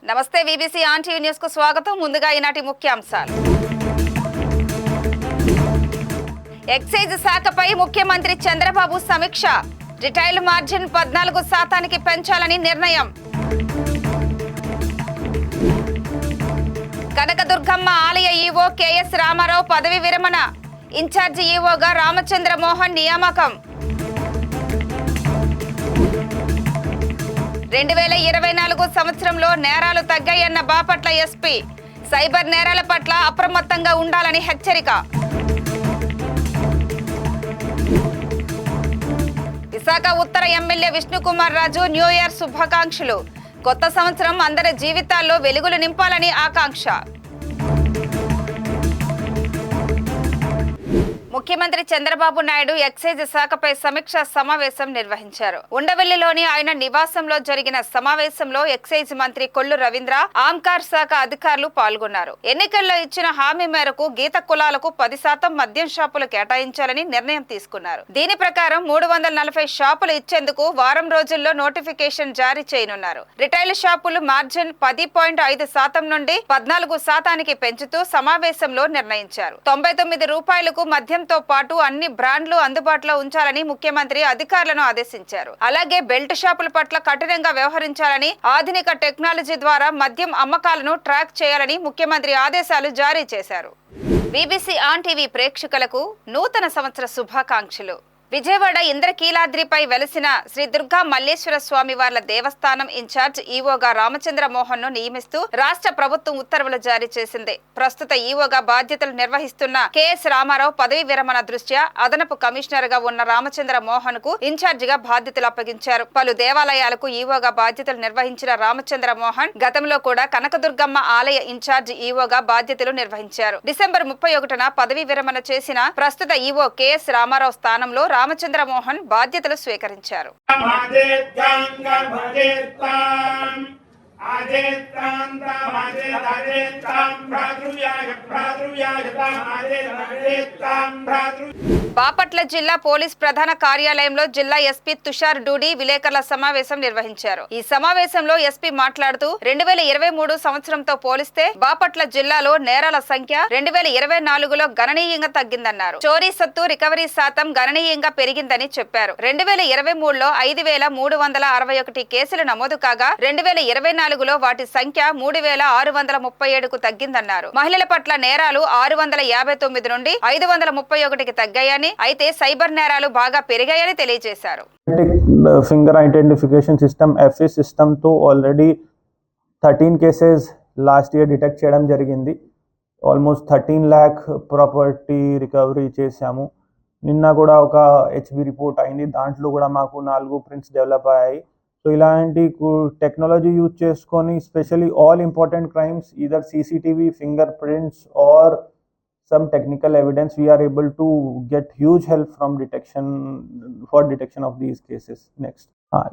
నమస్తే VBC on TV news కు స్వాగతం. ముందుగా ఈనాటి ముఖ్యాంశాలు. ఎక్సైజ్ శాఖపై ముఖ్యమంత్రి చంద్రబాబు సమీక్ష. రిటైల్ మార్జిన్ 14% పెంచాలని నిర్ణయం. కనకదుర్గమ్మ ఆలయ ఈవో కేఎస్ రామారావు పదవి విరమణ. ఇన్ఛార్జి ఈవోగా రామచంద్ర మోహన్ నియామకం. 2024 సంవత్సరంలో నేరాలు తగ్గాయన్న బాపట్ల ఎస్పీ. సైబర్ నేరాల పట్ల అప్రమత్తంగా ఉండాలని హెచ్చరిక. విశాఖ ఉత్తర MLA Vishnukumar Raju new year శుభాకాంక్షలు. కొత్త సంవత్సరం అందరి జీవితాల్లో వెలుగులు నింపాలని ఆకాంక్ష. ముఖ్యమంత్రి చంద్రబాబు నాయుడు ఎక్సైజ్ శాఖపై సమీక్షా సమావేశం నిర్వహించారు. ఉండవెల్లిలోని ఆయన నివాసంలో జరిగిన సమావేశంలో ఎక్సైజ్ మంత్రి కొల్లు రవీంద్ర, ఆమ్కార్ శాఖ అధికారులు పాల్గొన్నారు. ఎన్నికల్లో ఇచ్చిన హామీ మేరకు గీత కులాలకు 10% మద్యం షాపులు కేటాయించాలని నిర్ణయం తీసుకున్నారు. దీని ప్రకారం 340 షాపులు ఇచ్చేందుకు వారం రోజుల్లో నోటిఫికేషన్ జారీ చేయనున్నారు. రిటైల్ షాపులు మార్జిన్ 10.5% నుండి 14% పెంచుతూ సమావేశంలో నిర్ణయించారు. 99 రూపాయలకు మద్యం తో పాటు అన్ని బ్రాండ్లు అందుబాటులో ఉంచాలని ముఖ్యమంత్రి అధికారులను ఆదేశించారు. అలాగే బెల్ట్ షాపుల పట్ల కఠినంగా వ్యవహరించాలని, ఆధునిక టెక్నాలజీ ద్వారా మద్యం అమ్మకాలను ట్రాక్ చేయాలని ముఖ్యమంత్రి ఆదేశాలు జారీ చేశారు. బీబీసీ ఆన్ టీవీ ప్రేక్షకులకు నూతన సంవత్సర శుభాకాంక్షలు. విజయవాడ ఇంద్రకీలాద్రిపై వెలసిన శ్రీ దుర్గా మల్లేశ్వర స్వామి వార్ల దేవస్థానం ఇన్ఛార్జ్ ఈవోగా రామచంద్ర మోహన్ ను నియమిస్తూ రాష్ట్ర ప్రభుత్వం ఉత్తర్వులు జారీ చేసింది. ప్రస్తుత ఈవోగా బాధ్యతలు నిర్వహిస్తున్న కేఎస్ రామారావు పదవి విరమణ దృష్ట్యా అదనపు కమిషనర్ గా ఉన్న రామచంద్ర మోహన్ కు ఇన్ఛార్జ్ గా బాధ్యతలు అప్పగించారు. పలు దేవాలయాలకు ఈవోగా బాధ్యతలు నిర్వహించిన రామచంద్ర మోహన్ గతంలో కూడా కనకదుర్గమ్మ ఆలయ ఇన్ఛార్జ్ ఈవోగా బాధ్యతలు నిర్వహించారు. డిసెంబర్ 31న పదవి విరమణ చేసిన ప్రస్తుత ఈవో కేఎస్ రామారావు స్థానంలో రామచంద్ర మోహన్ బాధ్యతలు స్వీకరించారు. బాపట్ల జిల్లా పోలీస్ ప్రధాన కార్యాలయంలో జిల్లా ఎస్పీ తుషార్ డూడి విలేకరుల సమావేశం నిర్వహించారు. ఈ సమావేశంలో ఎస్పీ మాట్లాడుతూ 2023 సంవత్సరంతో పోలిస్తే బాపట్ల జిల్లాలో నేరాల సంఖ్య 2024లో గణనీయంగా తగ్గిందన్నారు. చోరీ సొత్తు రికవరీ శాతం గణనీయంగా పెరిగిందని చెప్పారు. 2023లో 5361 కేసులు నమోదు కాగా 2024లో వాటి సంఖ్య 3637కు తగ్గిందన్నారు. మహిళల పట్ల నేరాలు 659 నుండి 531కి తగ్గాయని, అయితే సైబర్ నేరాలు బాగా పెరిగాయని తెలియజేశారు. Finger identification system FS system తో already 13 cases last year detect చేయడం జరిగింది. ఆల్మోస్ట్ 13 lakh ప్రాపర్టీ రికవరీ చేశాము. నిన్న కూడా ఒక హెచ్బి రిపోర్ట్ అయింది. దాంట్లో కూడా మాకు 4 ప్రింట్స్ డెవలప్ అయ్యాయి. సో ఇలాంటి టెక్నాలజీ యూజ్ చేసుకొని specially all important crimes either CCTV, finger prints or some technical evidence, we are able to get huge help from detection of these cases. Next,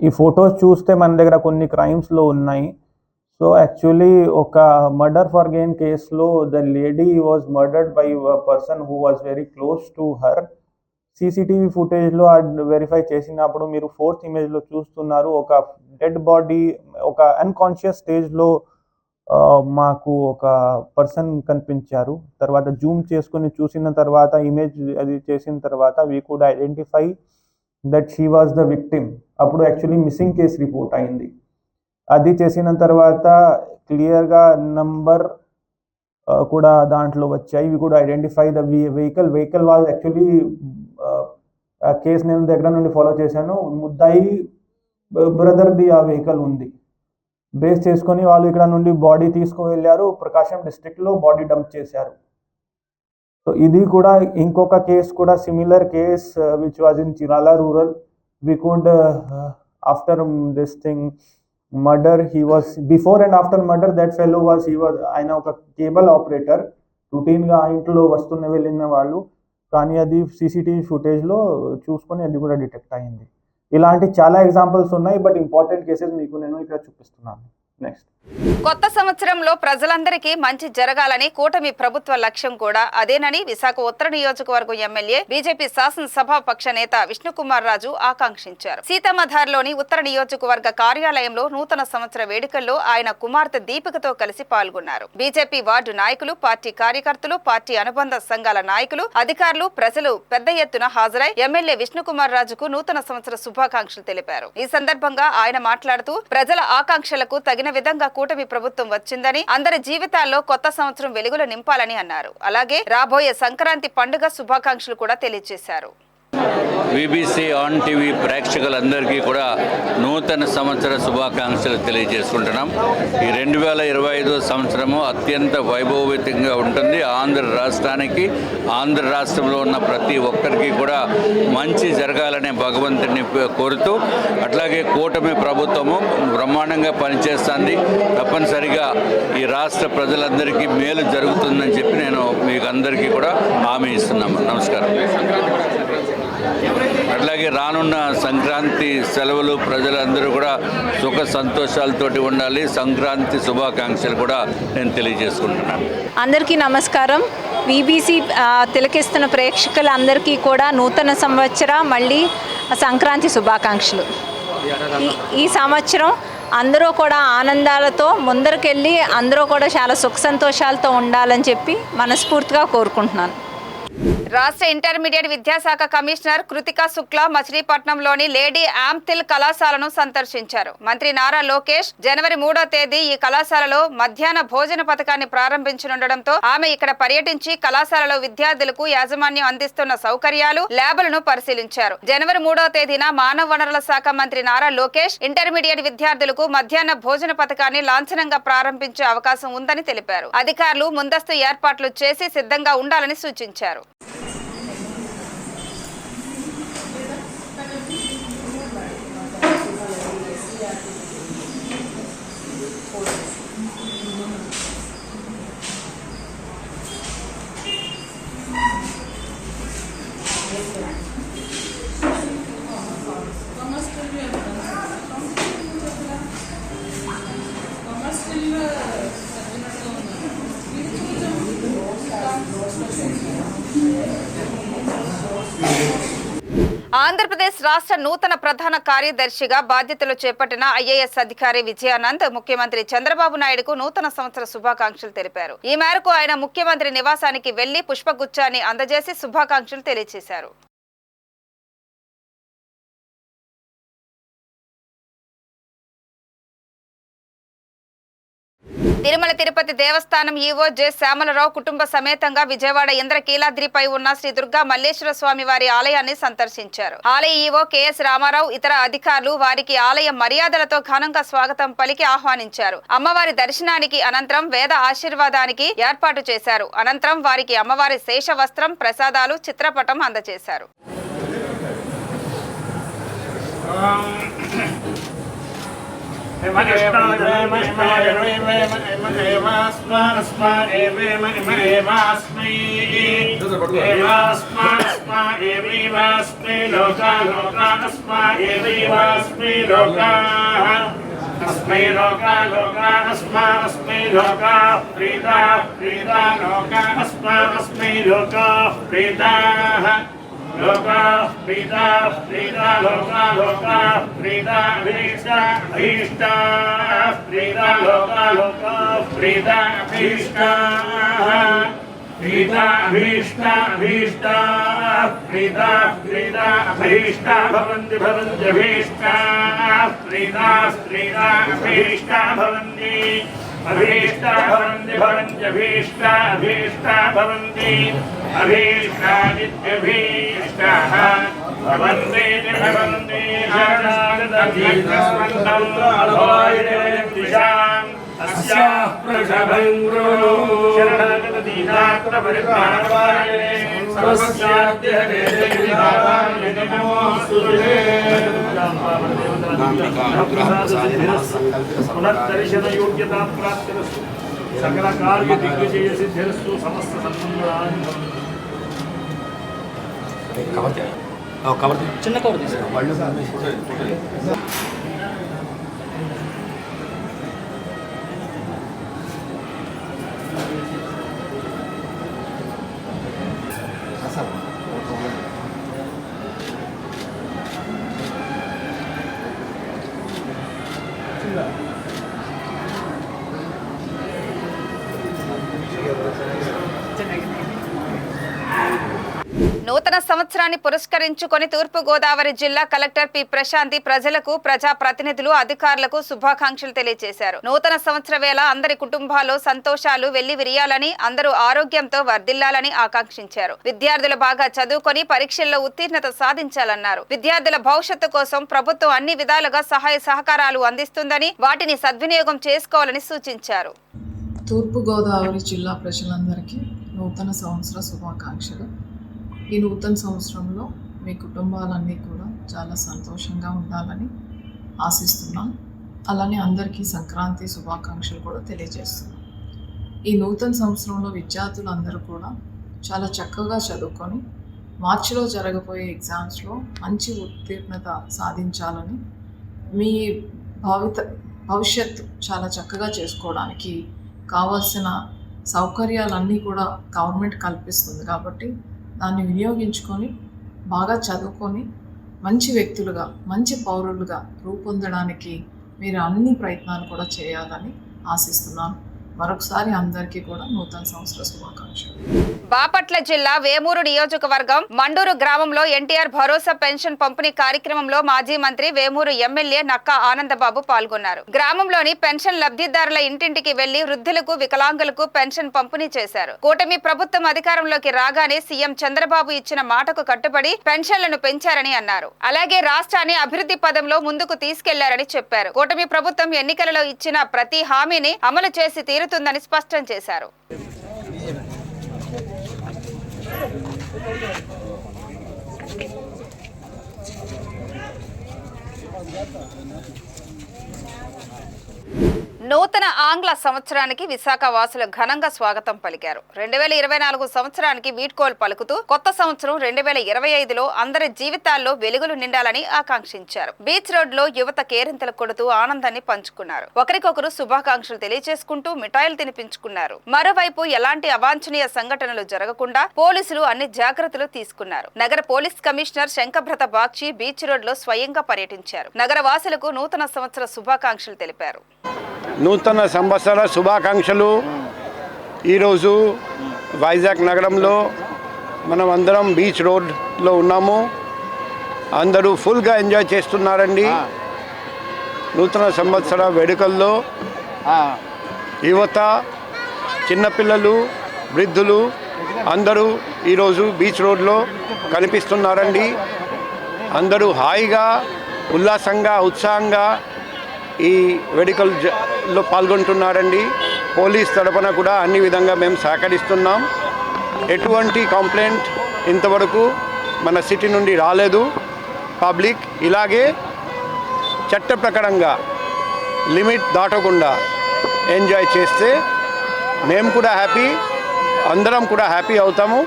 ఈ photos చూస్తే మన దగ్గర కొన్ని crimes లో ఉన్నాయి. సో యాక్చువల్లీ ఒక murder for gain కేసులో the lady was murdered by a person who was very close to her. CCTV ఫుటేజ్లో వెరిఫై చేసినప్పుడు మీరు 4th ఇమేజ్లో చూస్తున్నారు, ఒక డెడ్ బాడీ ఒక అన్కాన్షియస్ స్టేజ్లో మాకు ఒక పర్సన్ కనిపించారు. తర్వాత జూమ్ చేసుకొని చూసిన తర్వాత ఇమేజ్ అది చేసిన తర్వాత we could identify that she was the victim. అప్పుడు యాక్చువల్లీ మిస్సింగ్ కేస్ రిపోర్ట్ అయింది. అది చేసిన తర్వాత క్లియర్గా నంబర్ కూడా దాంట్లో వచ్చాయి. We could identify the vehicle was actually case నేను దగ్గర నుండి ఫాలో చేశాను. ముద్దాయి బ్రదర్ది ఆ వెహికల్ ఉంది. బేస్ చేసుకొని వాళ్ళు ఇక్కడ నుండి బాడీ తీసుకువెళ్ళారు, ప్రకాశం డిస్ట్రిక్ట్లో బాడీ డంప్ చేశారు. సో ఇది కూడా ఇంకొక కేసు కూడా similar case which was in Chirala rural. We could after this thing murder he was before and after murder that fellow ఆయన ఒక కేబుల్ ఆపరేటర్. రొటీన్గా ఆ ఇంట్లో వస్తున్న వెళ్ళిన వాళ్ళు, కానీ అది సీసీటీవీ ఫుటేజ్లో చూసుకొని అది కూడా డిటెక్ట్ అయింది. ఇలాంటి చాలా ఎగ్జాంపుల్స్ ఉన్నాయి, బట్ ఇంపార్టెంట్ కేసెస్ మీకు నేను ఇక్కడ చూపిస్తున్నాను. నెక్స్ట్, కొత్త సంవత్సరంలో ప్రజలందరికీ మంచి జరగాలని కూటమి ప్రభుత్వ లక్ష్యం కూడా అదేనని విశాఖ ఉత్తర నియోజకవర్గం ఎమ్మెల్యే బీజేపీ శాసనసభాపక్ష నేత విష్ణుకుమార్ రాజు ఆకాంక్షించారు. సీతమ్మధార్లోని ఉత్తర నియోజకవర్గ కార్యాలయంలో నూతన సంవత్సర వేడుకల్లో ఆయన కుమార్తె దీపికతో కలిసి పాల్గొన్నారు. బీజేపీ వార్డు నాయకులు, పార్టీ కార్యకర్తలు, పార్టీ అనుబంధ సంఘాల నాయకులు, అధికారులు, ప్రజలు పెద్ద ఎత్తున హాజరై ఎమ్మెల్యే విష్ణుకుమార్ రాజుకు నూతన సంవత్సర శుభాకాంక్షలు తెలిపారు. ఈ సందర్భంగా ఆయన మాట్లాడుతూ ప్రజల ఆకాంక్షలకు తగిన విధంగా కూటమి ప్రభుత్వం వచ్చిందని, అందరి జీవితాల్లో కొత్త సంవత్సరం వెలుగులు నింపాలని అన్నారు. అలాగే రాబోయే సంక్రాంతి పండుగ శుభాకాంక్షలు కూడా తెలియజేశారు. విబిసి ఆన్ టీవీ ప్రేక్షకులందరికీ కూడా నూతన సంవత్సర శుభాకాంక్షలు తెలియజేసుకుంటున్నాం. ఈ 2025 సంవత్సరము అత్యంత వైభవోపేతంగా ఉంటుంది. ఆంధ్ర రాష్ట్రానికి, ఆంధ్ర రాష్ట్రంలో ఉన్న ప్రతి ఒక్కరికి కూడా మంచి జరగాలనే భగవంతుని కోరుతూ, అట్లాగే కూటమి ప్రభుత్వము బ్రహ్మాండంగా పనిచేస్తుంది. తప్పనిసరిగా ఈ రాష్ట్ర ప్రజలందరికీ మేలు జరుగుతుందని చెప్పి నేను మీకు అందరికీ కూడా హామీ ఇస్తున్నాము. నమస్కారం. అట్లాగే రానున్న సంక్రాంతి సెలవులు ప్రజలందరూ కూడా సుఖ సంతోషాలతోటి ఉండాలి. సంక్రాంతి శుభాకాంక్షలు కూడా నేను తెలియజేసుకుంటున్నాను. అందరికీ నమస్కారం. విబిసి తిలకిస్తున్న ప్రేక్షకులందరికీ కూడా నూతన సంవత్సర మళ్ళీ సంక్రాంతి శుభాకాంక్షలు. ఈ సంవత్సరం అందరూ కూడా ఆనందాలతో ముందరికెళ్ళి అందరూ కూడా చాలా సుఖ సంతోషాలతో ఉండాలని చెప్పి మనస్ఫూర్తిగా కోరుకుంటున్నాను. రాష్ట్ర ఇంటర్మీడియట్ విద్యాశాఖ కమిషనర్ కృతికా శుక్లా మచిలీపట్నంలోని లేడీ ఆమ్తిల్ కళాశాలను సందర్శించారు. మంత్రి నారా లోకేష్ జనవరి 3వ తేదీ ఈ కళాశాలలో మధ్యాహ్న భోజన పథకాన్ని ప్రారంభించనుండటంతో ఆమె ఇక్కడ పర్యటించి కళాశాలలో విద్యార్థులకు యాజమాన్యం అందిస్తున్న సౌకర్యాలు, ల్యాబులను పరిశీలించారు. జనవరి 3వ తేదీన మానవ వనరుల శాఖ మంత్రి నారా లోకేష్ ఇంటర్మీడియట్ విద్యార్థులకు మధ్యాహ్న భోజన పథకాన్ని లాంఛనంగా ప్రారంభించే అవకాశం ఉందని తెలిపారు. అధికారులు ముందస్తు ఏర్పాట్లు చేసి సిద్ధంగా ఉండాలని సూచించారు. ఆంధ్రప్రదేశ్ రాష్ట్ర నూతన ప్రధాన కార్యదర్శిగా బాధ్యతలు చేపట్టిన ఐఏఎస్ అధికారి విజయానంద్ ముఖ్యమంత్రి చంద్రబాబు నాయుడుకు నూతన సంవత్సర శుభాకాంక్షలు తెలిపారు. ఈ మేరకు ఆయన ముఖ్యమంత్రి నివాసానికి వెళ్లి పుష్పగుచ్చాన్ని అందజేసి శుభాకాంక్షలు తెలియజేశారు. తిరుమల తిరుపతి దేవస్థానం ఈవో జె శ్యామలరావు కుటుంబ సమేతంగా విజయవాడ ఇంద్రకీలాద్రిపై ఉన్న శ్రీ దుర్గా మల్లేశ్వర స్వామి వారి ఆలయాన్ని సందర్శించారు. ఆలయ ఈవో కెఎస్ రామారావు ఇతర అధికారులు వారికి ఆలయ మర్యాదలతో ఘనంగా స్వాగతం పలికి ఆహ్వానించారు. అమ్మవారి దర్శనానికి అనంతరం వేద ఆశీర్వాదానికి ఏర్పాటు చేశారు. అనంతరం వారికి అమ్మవారి శేష వస్త్రం, ప్రసాదాలు, చిత్రపటం అందజేశారు. अस्मै लोका लोका अस्मै लोका प्रीता प्रीता लोका अस्मै लोका प्रीताः लोका प्रीता प्रीता लोका लोका प्रीता भीष्टा भीष्टा प्रीता लोका लोका प्रीता भीष्टाः प्रीता भीष्टा भीष्टा प्रीता प्रीता भीष्टा भवन्ति भवन्ति भीष्टा प्रीता प्रीता भीष्टा भवन्ति अभीष्टा भवन्ति भवन्ति अभीष्टा अभीष्टा भवन्ति अभीष्टादित्यभीष्टाः भवन्ति भवन्ति शरणागतधीर्घस्मन्तम् अभोयदिशाम् अस्याः प्रजभङ्गो शरणागतधीनात्मपरित्राणवारिणे सर्वस्याद्यहरेः नमोऽस्तुते पुनर्दर्शन योग्यता प्राप्तिरस्तु सकल कार्य दिग्विजय सिद्धिरस्तु समस्त सन्मङ्गलानि कवर चिन्न कवर తీసారు నూతన సంవత్సరాన్ని పురస్కరించుకొని తూర్పు గోదావరి జిల్లా కలెక్టర్ పి ప్రశాంతి ప్రజలకు, ప్రజా ప్రతినిధులు, అధికారులకు శుభాకాంక్షలు తెలియజేశారు. నూతన సంవత్సర వేళ అందరి కుటుంబాల్లో సంతోషాలు వెల్లివిరియాలని, అందరూ ఆరోగ్యంతో వర్ధిల్లాలని ఆకాంక్షించారు. విద్యార్థులు బాగా చదువుకొని పరీక్షల్లో ఉత్తీర్ణత సాధించాలన్నారు. విద్యార్థుల భవిష్యత్తు కోసం ప్రభుత్వం అన్ని విధాలుగా సహాయ సహకారాలు అందిస్తుందని, వాటిని సద్వినియోగం చేసుకోవాలని సూచించారు. తూర్పు గోదావరి జిల్లా ప్రజలందరికీ నూతన సంవత్సర శుభాకాంక్షలు. ఈ నూతన సంవత్సరంలో మీ కుటుంబాలన్నీ కూడా చాలా సంతోషంగా ఉండాలని ఆశిస్తున్నాం. అలానే అందరికీ సంక్రాంతి శుభాకాంక్షలు కూడా తెలియజేస్తున్నాం. ఈ నూతన సంవత్సరంలో విద్యార్థులు అందరూ కూడా చాలా చక్కగా చదువుకొని మార్చిలో జరగబోయే ఎగ్జామ్స్లో మంచి ఉత్తీర్ణత సాధించాలని, మీ భవిష్యత్తు చాలా చక్కగా చేసుకోవడానికి కావాల్సిన సౌకర్యాలన్నీ కూడా గవర్నమెంట్ కల్పిస్తుంది. కాబట్టి దాన్ని వినియోగించుకొని బాగా చదువుకొని మంచి వ్యక్తులుగా, మంచి పౌరులుగా రూపొందడానికి మీరు అన్ని ప్రయత్నాలు కూడా చేయాలని ఆశిస్తున్నాను. మరొకసారి అందరికీ కూడా నూతన సంవత్సర శుభాకాంక్షలు. బాపట్ల జిల్లా వేమూరు నియోజకవర్గం మండూరు గ్రామంలో ఎన్టీఆర్ భరోసా పెన్షన్ పంపిణీ కార్యక్రమంలో మాజీ మంత్రి, వేమూరు ఎమ్మెల్యే నక్కా ఆనందబాబు పాల్గొన్నారు. గ్రామంలోని పెన్షన్ లబ్ధిదారుల ఇంటింటికి వెళ్లి వృద్ధులకు, వికలాంగులకు పెన్షన్ పంపిణీ చేశారు. కూటమి ప్రభుత్వం అధికారంలోకి రాగానే సీఎం చంద్రబాబు ఇచ్చిన మాటకు కట్టుబడి పెన్షన్లను పెంచారని అన్నారు. అలాగే రాష్ట్రాన్ని అభివృద్ధి పదంలో ముందుకు తీసుకెళ్లారని చెప్పారు. కూటమి ప్రభుత్వం ఎన్నికలలో ఇచ్చిన ప్రతి హామీని అమలు చేసి తీరుతుందని స్పష్టం చేశారు. నూతన ఆంగ్ల సంవత్సరానికి విశాఖ వాసులు ఘనంగా స్వాగతం పలికారు. 2024 సంవత్సరానికి వీడ్కోలు పలుకుతూ కొత్త సంవత్సరం 2025లో అందరి జీవితాల్లో వెలుగులు నిండాలని ఆకాంక్షించారు. బీచ్ రోడ్ లో యువత కేరింతలు కొడుతూ ఆనందాన్ని పంచుకున్నారు. ఒకరికొకరు శుభాకాంక్షలు తెలియజేసుకుంటూ మిఠాయిలు తినిపించుకున్నారు. మరోవైపు ఎలాంటి అవాంఛనీయ సంఘటనలు జరగకుండా పోలీసులు అన్ని జాగ్రత్తలు తీసుకున్నారు. నగర police commissioner Shankhabrata Bakshi beach road లో స్వయంగా పర్యటించారు. నగర వాసులకు నూతన సంవత్సర శుభాకాంక్షలు తెలిపారు. నూతన సంవత్సర శుభాకాంక్షలు. ఈరోజు వైజాగ్ నగరంలో మనం అందరం బీచ్ రోడ్లో ఉన్నాము. అందరూ ఫుల్గా ఎంజాయ్ చేస్తున్నారండి. నూతన సంవత్సర వేడుకల్లో యువత, చిన్నపిల్లలు, వృద్ధులు అందరూ ఈరోజు బీచ్ రోడ్లో కనిపిస్తున్నారండి. అందరూ హాయిగా, ఉల్లాసంగా, ఉత్సాహంగా ఈ వేడుకల్లో పాల్గొంటున్నారండి. పోలీస్ తరపున కూడా అన్ని విధంగా మేము సహకరిస్తున్నాం. ఎటువంటి కంప్లైంట్ ఇంతవరకు మన సిటీ నుండి రాలేదు. పబ్లిక్ ఇలాగే చట్ట ప్రకారంగా లిమిట్ దాటకుండా ఎంజాయ్ చేస్తే మేము కూడా హ్యాపీ, అందరం కూడా హ్యాపీ అవుతాము.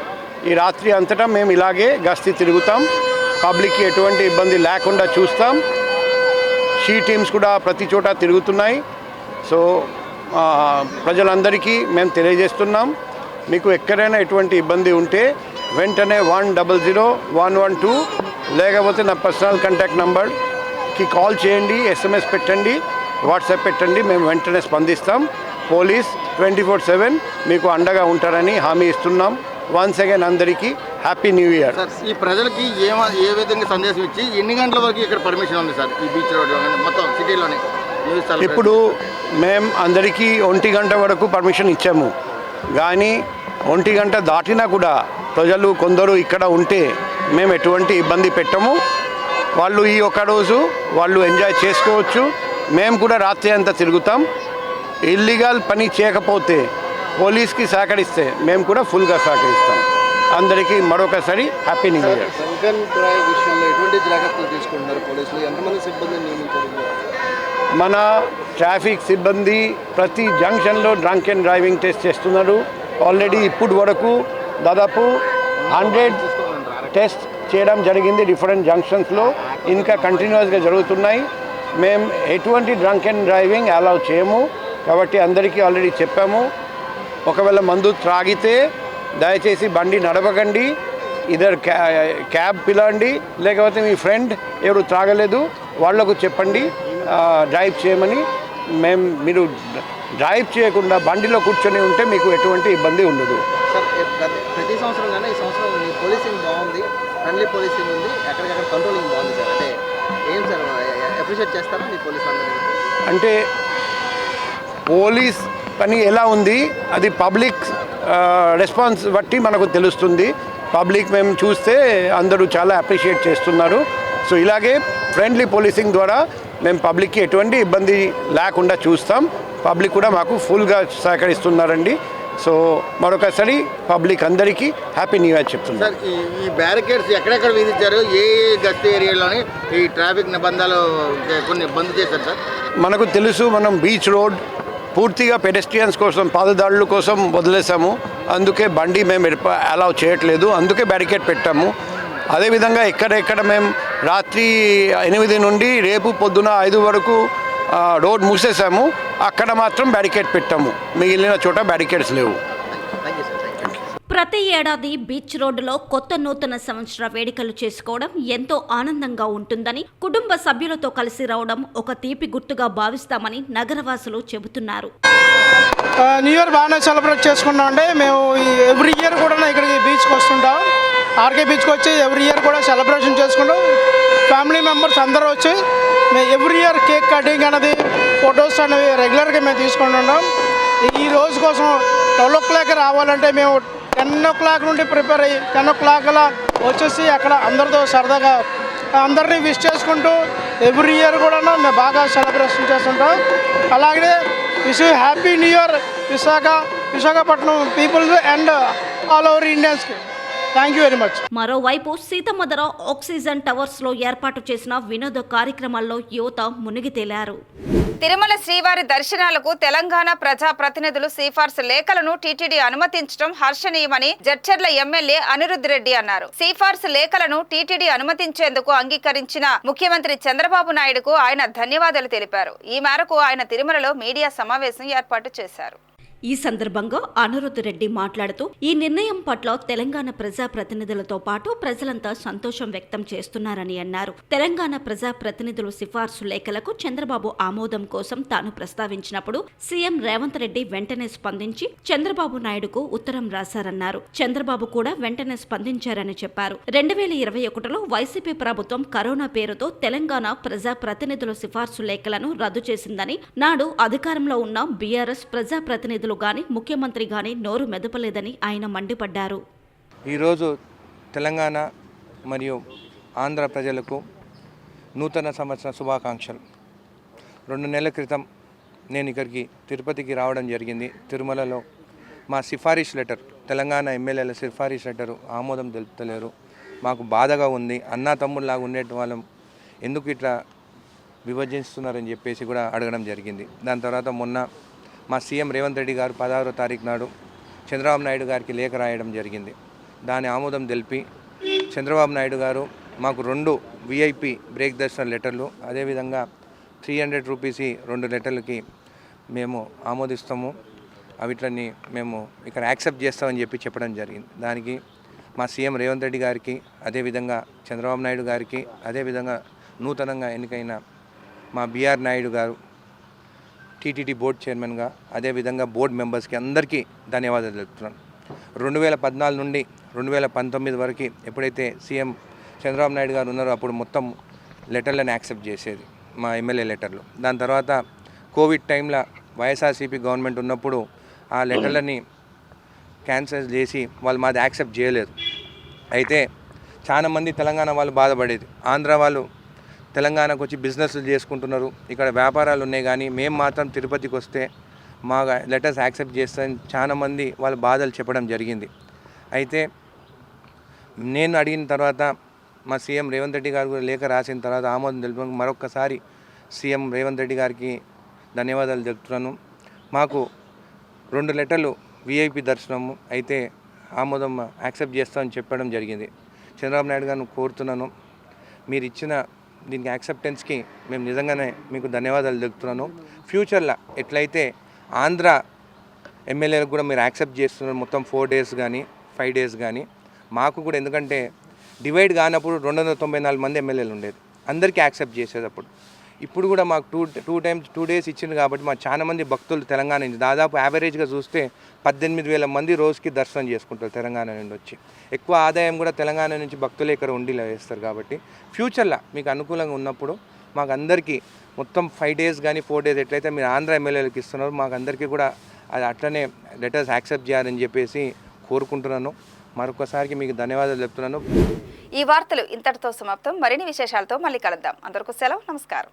ఈ రాత్రి అంతటా మేము ఇలాగే గస్తీ తిరుగుతాం. పబ్లిక్కి ఎటువంటి ఇబ్బంది లేకుండా చూస్తాం. షీ టీమ్స్ కూడా ప్రతి చోట తిరుగుతున్నాయి. సో ప్రజలందరికీ మేము తెలియజేస్తున్నాం, మీకు ఎక్కడైనా ఎటువంటి ఇబ్బంది ఉంటే వెంటనే 100-112 లేకపోతే నా పర్సనల్ కాంటాక్ట్ నెంబర్కి కాల్ చేయండి, SMS పెట్టండి, వాట్సాప్ పెట్టండి. మేము వెంటనే స్పందిస్తాం. పోలీస్ 24/7 మీకు అండగా ఉంటారని హామీ ఇస్తున్నాం. వన్స్ అగైన్ అందరికీ హ్యాపీ న్యూ ఇయర్. సార్, ఈ ప్రజలకి ఏ విధంగా సందేశం ఇచ్చి ఎన్ని గంటల వరకు ఇక్కడ పర్మిషన్ ఉంది సార్ ఈ బీచ్ రోడ్లో మొత్తం సిటీలోనే? ఇప్పుడు మేము అందరికీ 1 గంట వరకు పర్మిషన్ ఇచ్చాము. కానీ 1 గంట దాటినా కూడా ప్రజలు కొందరు ఇక్కడ ఉంటే మేము ఎటువంటి ఇబ్బంది పెట్టము. వాళ్ళు ఈ ఒక్క రోజు వాళ్ళు ఎంజాయ్ చేసుకోవచ్చు. మేము కూడా రాత్రి అంతా తిరుగుతాం. ఇల్లీగల్ పని చేయకపోతే పోలీస్కి సహకరిస్తే మేము కూడా ఫుల్గా సహకరిస్తాం. అందరికీ మరొకసారి హ్యాపీ న్యూ ఇయర్. ఎటువంటి జాగ్రత్తలు తీసుకుంటున్నారు పోలీసులు? ఎంతమంది సిబ్బంది నియమించారు? మన ట్రాఫిక్ సిబ్బంది ప్రతి జంక్షన్లో డ్రంక్ అండ్ డ్రైవింగ్ టెస్ట్ చేస్తున్నారు. ఆల్రెడీ ఇప్పుడు వరకు దాదాపు 100 టెస్ట్ చేయడం జరిగింది డిఫరెంట్ జంక్షన్స్లో. ఇంకా కంటిన్యూస్గా జరుగుతున్నాయి. మేము ఎటువంటి డ్రంక్ అండ్ డ్రైవింగ్ అలౌ చేయము. కాబట్టి అందరికీ ఆల్రెడీ చెప్పాము, ఒకవేళ మందు త్రాగితే దయచేసి బండి నడపకండి. ఇద్దరు క్యాబ్ పిలవండి, లేకపోతే మీ ఫ్రెండ్ ఎవరు త్రాగలేదు వాళ్లకు చెప్పండి డ్రైవ్ చేయమని. మీరు డ్రైవ్ చేయకుండా బండిలో కూర్చొని ఉంటే మీకు ఎటువంటి ఇబ్బంది ఉండదు. సార్, ప్రతి సంవత్సరం కానీ ఈ సంవత్సరం పోలీసింగ్ బాగుంది, ఫ్రెండ్లీ పోలీసింగ్ ఉంది, ఎక్కడికక్కడ కంట్రోలింగ్ బాగుంది సార్. అంటే ఏం సార్ అప్రిషియేట్ చేస్తారా మీ పోలీస్ అందరినీ? అంటే పోలీస్ పని ఎలా ఉంది అది పబ్లిక్ రెస్పాన్స్ బట్టి మనకు తెలుస్తుంది. పబ్లిక్ మేము చూస్తే అందరూ చాలా అప్రిషియేట్ చేస్తున్నారు. సో ఇలాగే ఫ్రెండ్లీ పోలీసింగ్ ద్వారా మేము పబ్లిక్కి ఎటువంటి ఇబ్బంది లేకుండా చూస్తాం. పబ్లిక్ కూడా మాకు ఫుల్గా సహకరిస్తున్నారండి. సో మరొకసారి పబ్లిక్ అందరికీ హ్యాపీ న్యూ ఇయర్ చెప్తున్నాను. సార్ ఈ బ్యారికేడ్స్ ఎక్కడెక్కడ విధించారు, ఏ గస్తీ ఏరియాలోని ఈ ట్రాఫిక్ నిబంధనలు కొన్ని బంద్ చేశారు సార్? మనకు తెలుసు, మనం బీచ్ రోడ్ పూర్తిగా పెడెస్ట్రియన్స్ కోసం, పాదదారుల కోసం వదిలేసాము. అందుకే బండి మేము అలౌ చేయట్లేదు, అందుకే బ్యారికేడ్ పెట్టాము. అదేవిధంగా ఎక్కడెక్కడ మేము రాత్రి 8 నుండి రేపు పొద్దున 5 వరకు రోడ్ మూసేసాము, అక్కడ మాత్రం బ్యారికేడ్ పెట్టాము. మిగిలిన చోట బ్యారికేడ్స్ లేవు. ప్రతి ఏడాది బీచ్ రోడ్డులో కొత్త నూతన సంవత్సర వేడుకలు చేసుకోవడం ఎంతో ఆనందంగా ఉంటుందని, కుటుంబ సభ్యులతో కలిసి రావడం ఒక తీపి గుర్తుగా భావిస్తామని నగరవాసులు చెబుతున్నారు. న్యూ ఇయర్ బాగానే సెలబ్రేట్ చేసుకున్నాం అండి. మేము ఎవ్రీ ఇయర్ కూడా ఇక్కడికి బీచ్కి వస్తుంటాం. ఆర్కే బీచ్కి వచ్చి ఎవ్రీ ఇయర్ కూడా సెలబ్రేషన్ చేసుకుంటాం. ఫ్యామిలీ మెంబర్స్ అందరూ వచ్చి మేము ఎవ్రీ ఇయర్ కేక్ కటింగ్ అనేది, ఫొటోస్ అనేవి రెగ్యులర్గా మేము తీసుకుంటున్నాం. ఈ రోజు కోసం 12 o'clock రావాలంటే మేము 10 o'clock నుండి ప్రిపేర్ అయ్యి 10 o'clock అలా వచ్చేసి అక్కడ అందరితో సరదాగా అందరినీ విష్ చేసుకుంటూ ఎవ్రీ ఇయర్ కూడా మేము బాగా సెలబ్రేషన్ చేస్తుంటాం. అలాగే wish happy new year Visakhapatnam people and all over ఇండియన్స్కి. Thank you very much. మరోవైపు సీతమ్మధర ఆక్సిజన్ టవర్స్ లో ఏర్పాటు చేసిన వినోద కార్యక్రమాల్లో యువత మునిగి తేలారు. తిరుమల శ్రీవారి దర్శనాలకు తెలంగాణ ప్రజా ప్రతినిధులు సిఫార్సు లేఖలను టీటీడీ అనుమతించడం హర్షణీయమని జడ్చర్ల ఎమ్మెల్యే అనిరుద్ రెడ్డి అన్నారు. సిఫార్సు లేఖలను టీటీడీ అనుమతించేందుకు అంగీకరించిన ముఖ్యమంత్రి చంద్రబాబు నాయుడుకు ఆయన ధన్యవాదాలు తెలిపారు. ఈ మేరకు ఆయన తిరుమలలో మీడియా సమావేశం ఏర్పాటు చేశారు. ఈ సందర్భంగా అనిరుద్ రెడ్డి మాట్లాడుతూ ఈ నిర్ణయం పట్ల తెలంగాణ ప్రజా ప్రతినిధులతో పాటు ప్రజలంతా సంతోషం వ్యక్తం చేస్తున్నారని అన్నారు. తెలంగాణ ప్రజా ప్రతినిధులు సిఫార్సు లేఖలకు చంద్రబాబు ఆమోదం కోసం తాను ప్రస్తావించినప్పుడు సీఎం రేవంత్ రెడ్డి వెంటనే స్పందించి చంద్రబాబు నాయుడుకు ఉత్తరం రాశారన్నారు. చంద్రబాబు కూడా వెంటనే స్పందించారని చెప్పారు. 2021లో వైసీపీ ప్రభుత్వం కరోనా పేరుతో తెలంగాణ ప్రజా ప్రతినిధుల సిఫార్సు లేఖలను రద్దు చేసిందని, నాడు అధికారంలో ఉన్న బీఆర్ఎస్ ప్రజా ప్రతినిధులు గాని ముఖ్యమంత్రి గాని నోరు మెదపలేదని ఆయన మండిపడ్డారు. ఈరోజు తెలంగాణ మరియు ఆంధ్ర ప్రజలకు నూతన సంవత్సర శుభాకాంక్షలు. 2 నెలల క్రితం నేను ఇక్కడికి తిరుపతికి రావడం జరిగింది. తిరుమలలో మా సిఫారిష్ లెటర్, తెలంగాణ ఎమ్మెల్యేల సిఫారిష్ లెటరు ఆమోదం తెలుపుతలేరు. మాకు బాధగా ఉంది. అన్నా తమ్ముళ్ళలాగా ఉండేటి వాళ్ళం ఎందుకు ఇట్లా విభజిస్తున్నారని చెప్పేసి కూడా అడగడం జరిగింది. దాని తర్వాత మొన్న మా సీఎం రేవంత్ రెడ్డి గారు 16వ తారీఖు నాడు చంద్రబాబు నాయుడు గారికి లేఖ రాయడం జరిగింది. దాని ఆమోదం తెలిపి చంద్రబాబు నాయుడు గారు మాకు 2 VIP బ్రేక్ దర్శన లెటర్లు, అదేవిధంగా 300 రూపీస్ 2 లెటర్లకి మేము ఆమోదిస్తాము, అవిట్లని మేము ఇక్కడ యాక్సెప్ట్ చేస్తామని చెప్పడం జరిగింది. దానికి మా సీఎం రేవంత్ రెడ్డి గారికి, అదేవిధంగా చంద్రబాబు నాయుడు గారికి, అదేవిధంగా నూతనంగా ఎన్నికైన మా బిఆర్ నాయుడు గారు టీటీడీ బోర్డు చైర్మన్గా, అదేవిధంగా బోర్డు మెంబర్స్కి అందరికీ ధన్యవాదాలు తెలుపుతున్నాను. 2014 నుండి 2019 వరకు ఎప్పుడైతే సీఎం చంద్రబాబు నాయుడు గారు ఉన్నారో అప్పుడు మొత్తం లెటర్లను యాక్సెప్ట్ చేసేది మా ఎమ్మెల్యే లెటర్లు. దాని తర్వాత కోవిడ్ టైంలో వైఎస్ఆర్సీపీ గవర్నమెంట్ ఉన్నప్పుడు ఆ లెటర్లని క్యాన్సిల్ చేసి వాళ్ళు మాది యాక్సెప్ట్ చేయలేదు. అయితే చాలామంది తెలంగాణ వాళ్ళు బాధపడేది, ఆంధ్ర వాళ్ళు తెలంగాణకు వచ్చి బిజినెస్లు చేసుకుంటున్నారు, ఇక్కడ వ్యాపారాలు ఉన్నాయి, కానీ మేము మాత్రం తిరుపతికి వస్తే మా లెటర్స్ యాక్సెప్ట్ చేస్తారని చాలామంది వాళ్ళ బాధలు చెప్పడం జరిగింది. అయితే నేను అడిగిన తర్వాత మా సీఎం రేవంత్ రెడ్డి గారు లేఖ రాసిన తర్వాత ఆమోదం తెలుపు మరొకసారి సీఎం రేవంత్ రెడ్డి గారికి ధన్యవాదాలు తెలుపుతున్నాను. మాకు 2 లెటర్లు VIP దర్శనము అయితే ఆమోదం యాక్సెప్ట్ చేస్తామని చెప్పడం జరిగింది. చంద్రబాబు నాయుడు గారిని కోరుతున్నాను, మీరు ఇచ్చిన దీనికి యాక్సెప్టెన్స్కి మేము నిజంగానే మీకు ధన్యవాదాలు తెలుపుతున్నాను. ఫ్యూచర్లో ఎట్లయితే ఆంధ్ర ఎమ్మెల్యేలకు కూడా మీరు యాక్సెప్ట్ చేస్తున్నారు, మొత్తం 4 days కానీ 5 days కానీ మాకు కూడా, ఎందుకంటే డివైడ్ కానప్పుడు 294 మంది ఎమ్మెల్యేలు ఉండేది, అందరికీ యాక్సెప్ట్ చేసేటప్పుడు. ఇప్పుడు కూడా మాకు టూ డేస్ ఇచ్చింది కాబట్టి మాకు చాలా మంది భక్తులు తెలంగాణ నుంచి దాదాపు యావరేజ్గా చూస్తే 18,000 మంది రోజుకి దర్శనం చేసుకుంటారు తెలంగాణ నుండి వచ్చి. ఎక్కువ ఆదాయం కూడా తెలంగాణ నుంచి భక్తులే ఇక్కడ ఉండిలా వేస్తారు. కాబట్టి ఫ్యూచర్లో మీకు అనుకూలంగా ఉన్నప్పుడు మాకు అందరికీ మొత్తం 5 days కానీ 4 days ఎట్లయితే మీరు ఆంధ్ర ఎమ్మెల్యేలకు ఇస్తున్నారు మాకు అందరికీ కూడా అది అట్లనే లెటర్స్ యాక్సెప్ట్ చేయాలని చెప్పేసి కోరుకుంటున్నాను. మరొకసారికి మీకు ధన్యవాదాలు చెప్తున్నాను. ఈ వార్తలు ఇంతటితో సమాప్తం. మరిన్ని విశేషాలతో మళ్ళీ కలుద్దాం. అందరికీ సెలవు. నమస్కారం.